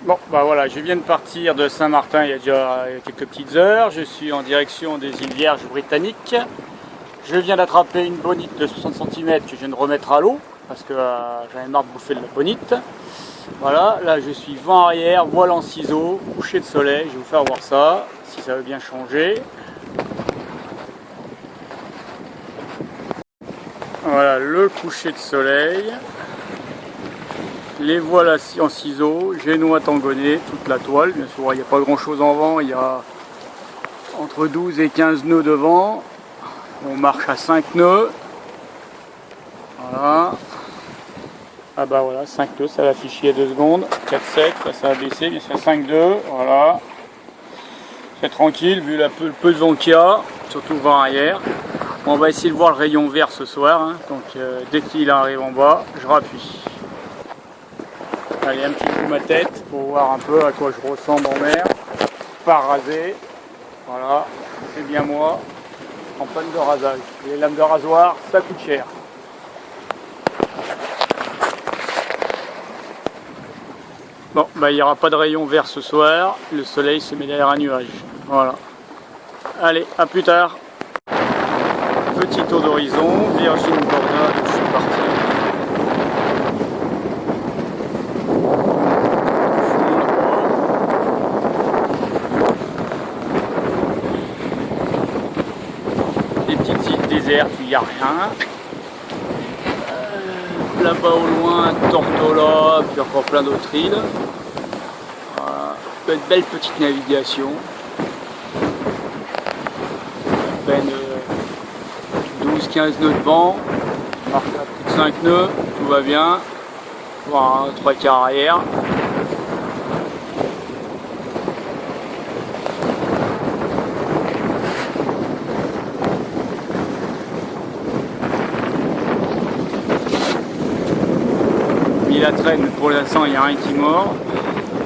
Bon, bah voilà, je viens de partir de Saint-Martin il y a déjà quelques petites heures. Je suis en direction des îles Vierges britanniques. Je viens d'attraper une bonite de 60 cm que je viens de remettre à l'eau parce que j'en ai marre de bouffer de la bonite. Voilà, là je suis vent arrière, voile en ciseaux, coucher de soleil. Je vais vous faire voir ça, si ça veut bien changer. Voilà le coucher de soleil. Les voiles en ciseaux, génois tangonné, toute la toile. Bien sûr, il n'y a pas grand chose en vent, il y a entre 12 et 15 nœuds de vent. On marche à 5 nœuds. Voilà. Ah bah voilà, 5 nœuds, ça va afficher il y a 2 secondes. 4,7, là ça va baisser, bien sûr 5,2, voilà. C'est tranquille vu le peu de vent qu'il y a, surtout le vent arrière. On va essayer de voir le rayon vert ce soir, hein. Donc dès qu'il arrive en bas, je rappuie. Allez, un petit coup ma tête pour voir un peu à quoi je ressemble en mer. Pas rasé. Voilà, c'est bien moi. En panne de rasage. Les lames de rasoir, ça coûte cher. Bon, bah il n'y aura pas de rayon vert ce soir. Le soleil se met derrière un nuage. Voilà. Allez, à plus tard. Petit tour d'horizon. Virgin Gorda, je suis parti. Déserte, il n'y a rien. Là-bas au loin, Tortola, puis encore plein d'autres îles. Voilà. Une belle petite navigation. À peine 12-15 nœuds de vent. On marche à plus de 5 nœuds, tout va bien. Voilà, 3 quarts arrière. La traîne, pour l'instant il n'y a rien qui mord,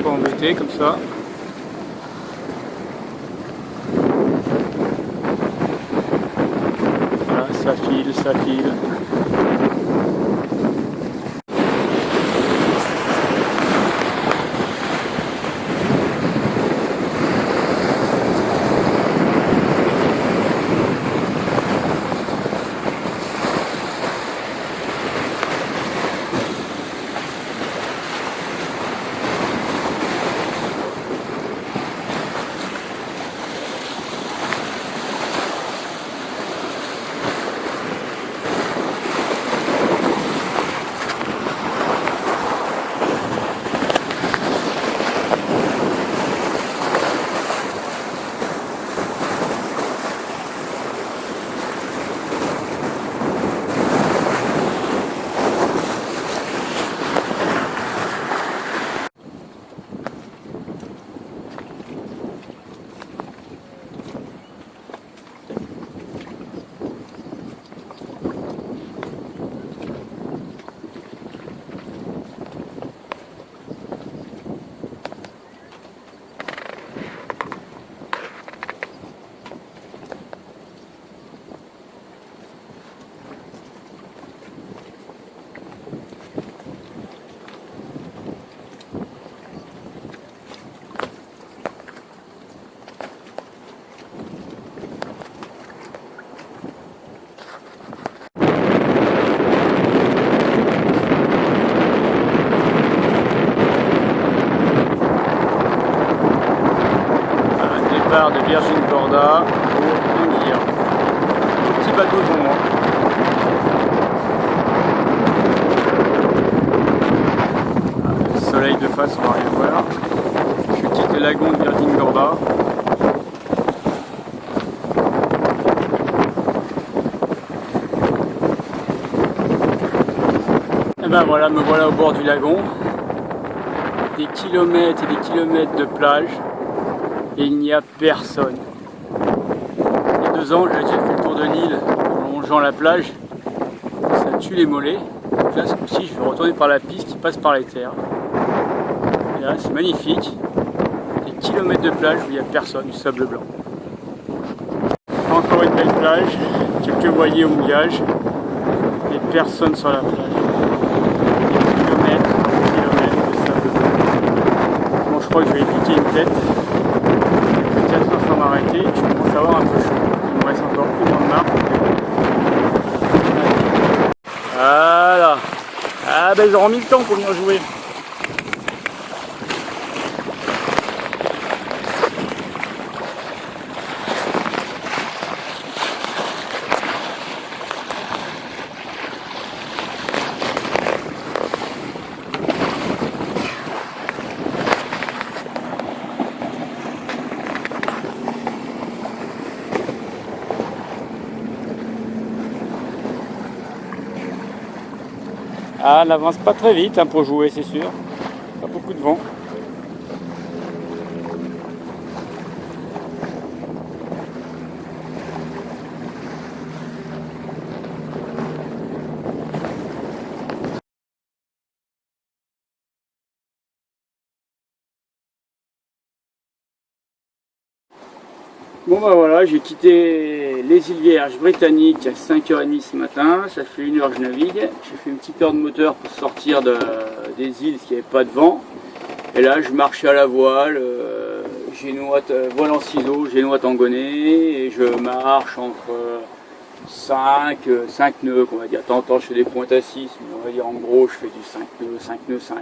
pas embêté comme ça. Voilà, ça file, ça file. De Virgin Gorda pour Anguilla. Petit bateau pour moi. Le soleil de face, on va rien voir. Je quitte le lagon de Virgin Gorda. Et ben voilà, me voilà au bord du lagon. Des kilomètres et des kilomètres de plage. Et il n'y a personne. Il y a 2 ans, j'ai déjà fait le tour de l'île en longeant la plage. Ça tue les mollets. Donc là, ce coup-ci, je vais retourner par la piste qui passe par les terres. Et là, c'est magnifique. Des kilomètres de plage où il n'y a personne, du sable blanc. Encore une belle plage, quelques voiliers au mouillage. Et personne sur la plage. Des kilomètres de sable blanc. crois que je vais piquer une tête. 4 heures sans m'arrêter, je commence à avoir un peu chaud. Il me reste encore une grande marque. Voilà. Ah ben ils auront mis le temps pour venir jouer. Ah, elle n'avance pas très vite hein, pour jouer, c'est sûr. Pas beaucoup de vent. Bon bah voilà, j'ai quitté les îles Vierges britanniques à 5h30 ce matin, ça fait 1 heure que je navigue. J'ai fait une petite heure de moteur pour sortir des îles, parce qu'il n'y avait pas de vent. Et là je marche à la voile, voile en ciseaux, génois tangonais, et je marche entre 5 nœuds, on va dire. De temps en temps je fais des pointes à 6, mais on va dire en gros je fais du 5 nœuds, 5 nœuds, 5.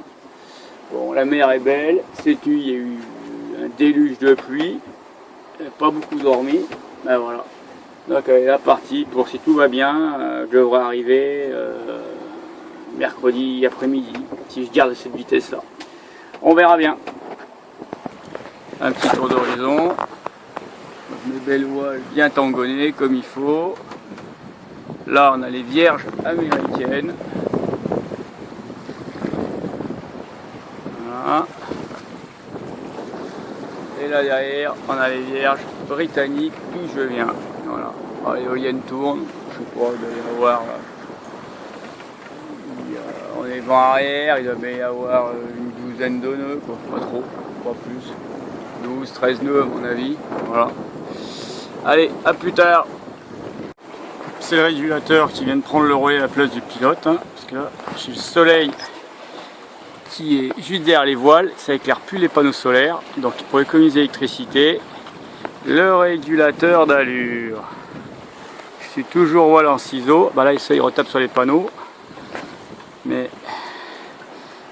Bon, la mer est belle, cette nuit il y a eu un déluge de pluie. Pas beaucoup dormi, ben voilà. Donc elle est là partie pour, si tout va bien, je devrais arriver mercredi après-midi, si je garde cette vitesse là. On verra bien. Un petit tour d'horizon. Mes belles voiles bien tangonnées comme il faut. Là on a les vierges américaines. Voilà. Et là derrière, on a les vierges britanniques d'où je viens. Voilà. Alors, l'éolienne tourne, je sais pas, il doit y avoir. On est vent arrière, il doit y avoir une douzaine de nœuds, quoi. Pas trop, pas plus. 12, 13 nœuds à mon avis. Voilà. Allez, à plus tard. C'est le régulateur qui vient de prendre le relais à la place du pilote, hein, parce que là, j'ai le soleil qui est juste derrière les voiles, ça éclaire plus les panneaux solaires, donc pour économiser l'électricité, le régulateur d'allure. Je suis toujours voile en ciseaux, bah là ça il retape sur les panneaux, mais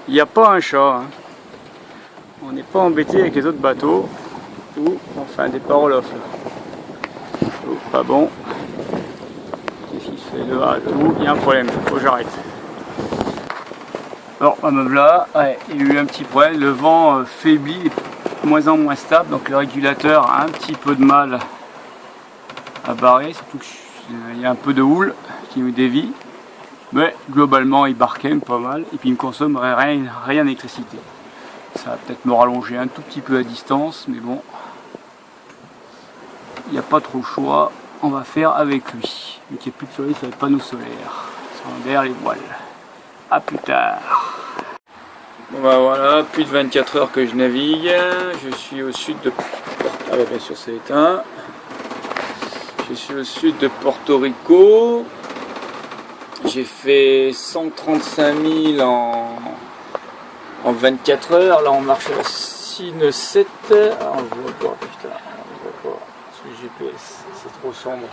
il n'y a pas un chat, hein. On n'est pas embêté avec les autres bateaux, ou enfin des paroles off là. Oh, pas bon, qu'est-ce qu'il fait là? Il y a un problème, faut que j'arrête. Alors, ma meuf là, ouais, il y a eu un petit problème, le vent faiblit, de moins en moins stable, donc le régulateur a un petit peu de mal à barrer, surtout qu'il y a un peu de houle qui nous dévie, mais globalement il barre quand même pas mal, et puis il ne consomme rien d'électricité. Ça va peut-être me rallonger un tout petit peu à distance, mais bon, il n'y a pas trop le choix, on va faire avec lui. Mais qu'il n'y ait plus de soleil sur les panneaux solaires, sur derrière les voiles. A plus tard. Bon bah voilà, plus de 24 heures que je navigue. Je suis au sud de... Ah bah bien sûr c'est éteint. Je suis au sud de Porto Rico. J'ai fait 135 000 en 24 heures. Là on marche à 6,7. Ah, on voit pas, putain, on voit pas. Sur le GPS, c'est trop sombre.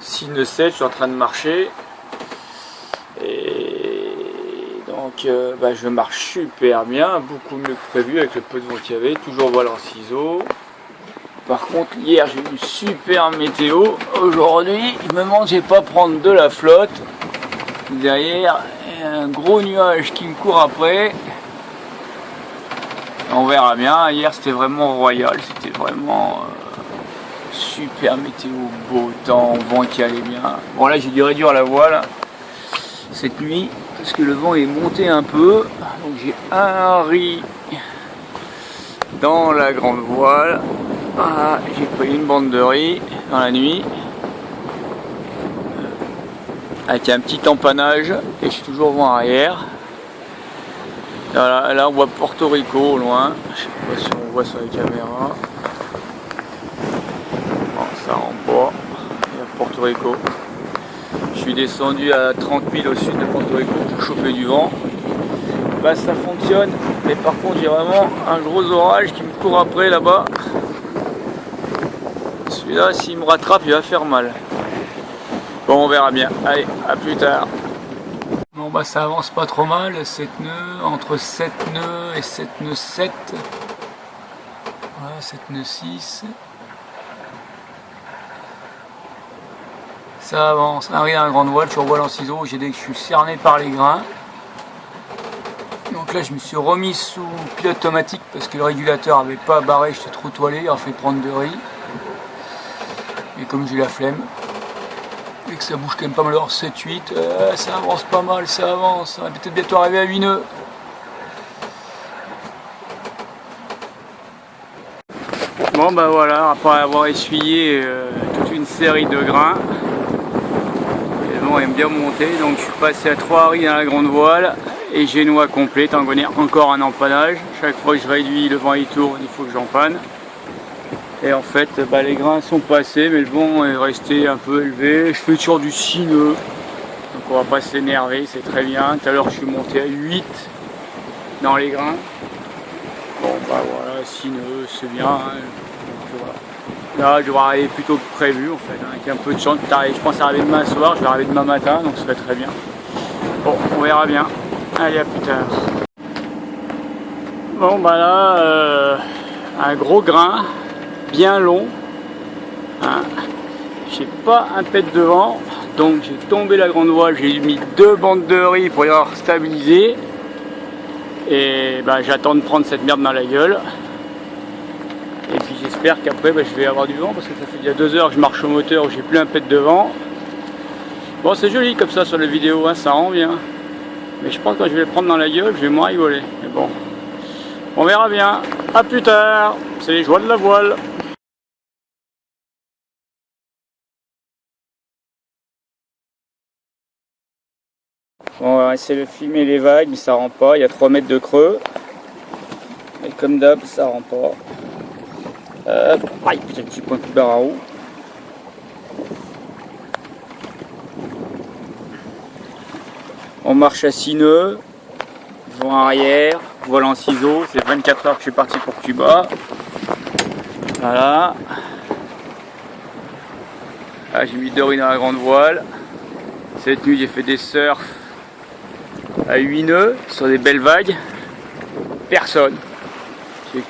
6,7, je suis en train de marcher. Et donc je marche super bien, beaucoup mieux que prévu avec le peu de vent qu'il y avait, toujours voile en ciseaux. Par contre hier j'ai eu une super météo, aujourd'hui il me manquait pas prendre de la flotte. Derrière un gros nuage qui me court après. On verra bien, hier c'était vraiment royal, c'était vraiment super météo, beau temps, vent qui allait bien. Bon là j'ai dû réduire la voile cette nuit parce que le vent est monté un peu, donc j'ai un riz dans la grande voile. Ah, j'ai pris une bande de riz dans la nuit avec un petit empannage et je suis toujours vent arrière. Voilà, là on voit Porto Rico au loin, je sais pas si on voit sur les caméras. Bon, ça en bas, il y a Porto Rico. Je suis descendu à 30 000 au sud de Porto Rico pour choper du vent. bah ça fonctionne. Mais par contre j'ai vraiment un gros orage qui me court après là-bas. Celui-là s'il me rattrape il va faire mal. Bon on verra bien. Allez, à plus tard. Bon bah ça avance pas trop mal, 7 nœuds, entre 7 nœuds et 7 nœuds 7. Voilà, 7 nœuds 6. Ça avance, arrive à la grande voile, je revoile en ciseaux, j'ai dit que je suis cerné par les grains. Donc là je me suis remis sous pilote automatique parce que le régulateur avait pas barré, j'étais trop toilé, il a fait prendre de riz. Et comme j'ai la flemme, et que ça bouge quand même pas mal, alors 7-8, ça avance pas mal, ça avance, on va peut-être bientôt arriver à 8 nœuds. Bon bah voilà, après avoir essuyé toute une série de grains, il aime bien monter, donc je suis passé à 3 riz dans la grande voile et génois complet, tant qu'on est encore un empannage. Chaque fois que je réduis, le vent il tourne, il faut que j'empanne. Et en fait, bah, les grains sont passés, mais le vent est resté un peu élevé. Je fais toujours du 6 nœuds, donc on va pas s'énerver, c'est très bien. Tout à l'heure je suis monté à 8 dans les grains. Bon bah voilà, 6 nœuds, c'est bien. Hein. Voilà. Là, je devrais arriver plus tôt que prévu en fait, hein, avec un peu de chance. Je pense arriver demain soir, je vais arriver demain matin, donc ça serait très bien. Bon, on verra bien. Allez, à plus tard. Bon, bah là, un gros grain, bien long. Hein. J'ai pas un pet devant, donc j'ai tombé la grande voile, j'ai mis 2 bandes de riz pour y avoir stabilisé. Et bah, j'attends de prendre cette merde dans la gueule. Et puis j'espère qu'après je vais avoir du vent parce que ça fait déjà 2 heures que je marche au moteur où j'ai plus un pet devant. Bon c'est joli comme ça sur la vidéo, hein, ça rend bien. Mais je pense que quand je vais le prendre dans la gueule, je vais moins rigoler. Mais bon, on verra bien. A plus tard, c'est les joies de la voile. Bon, on va essayer de filmer les vagues, mais ça rend pas, il y a 3 mètres de creux. Et comme d'hab, ça rend pas. Aïe, putain, petit point de barre à roue. On marche à 6 nœuds, vent arrière, voile en ciseaux, c'est 24 heures que je suis parti pour Cuba. Voilà. Ah, j'ai mis 2 riz dans la grande voile. Cette nuit j'ai fait des surfs à 8 nœuds sur des belles vagues. Personne.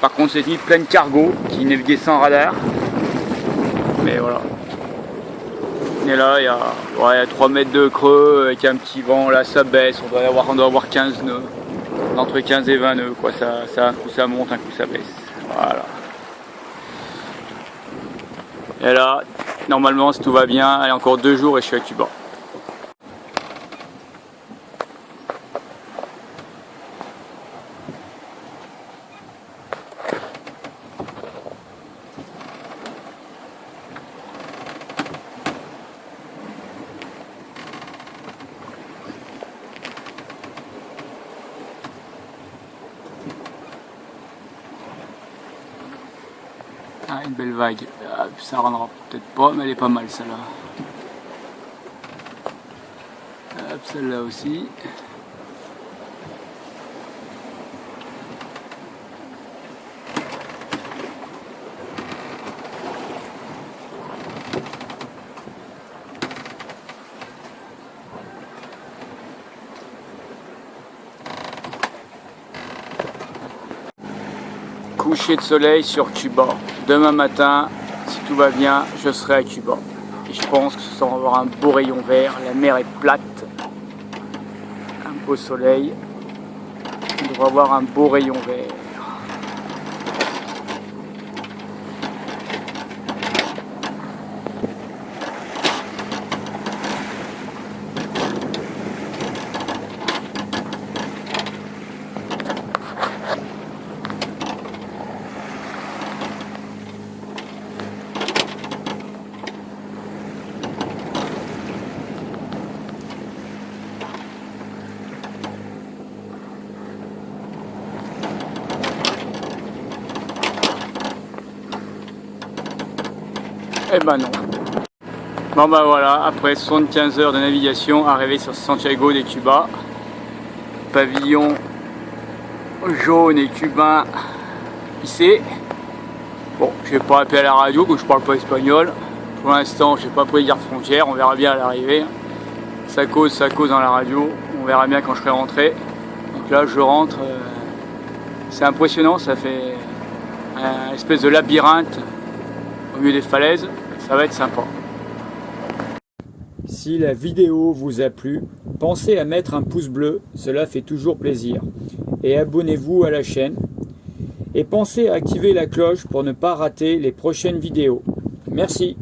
Par contre cette nuit plein de cargos qui naviguaient sans radar. Mais voilà. Et là il y a 3 mètres de creux avec un petit vent, là ça baisse, on doit avoir 15 nœuds. Entre 15 et 20 nœuds quoi, un coup ça monte, un coup ça baisse. Voilà. Et là, normalement si tout va bien, allez encore 2 jours et je suis à Cuba. Ah, une belle vague, ça rendra peut-être pas, mais elle est pas mal celle-là. Celle-là aussi. Coucher de soleil sur Cuba. Demain matin, si tout va bien, je serai à Cuba. Et je pense que ce sera avoir un beau rayon vert. La mer est plate. Un beau soleil. On devrait avoir un beau rayon vert. Eh ben non. Bon ben voilà, après 75 heures de navigation, arrivé sur Santiago de Cuba, pavillon jaune et cubain ici. Bon, je vais pas appeler à la radio, que je parle pas espagnol. Pour l'instant, je n'ai pas pris de garde-frontière, on verra bien à l'arrivée. Ça cause dans la radio, on verra bien quand je serai rentré. Donc là, je rentre, c'est impressionnant, ça fait un espèce de labyrinthe au milieu des falaises, ça va être sympa. Si la vidéo vous a plu, pensez à mettre un pouce bleu, cela fait toujours plaisir. Et abonnez-vous à la chaîne. Et pensez à activer la cloche pour ne pas rater les prochaines vidéos. Merci.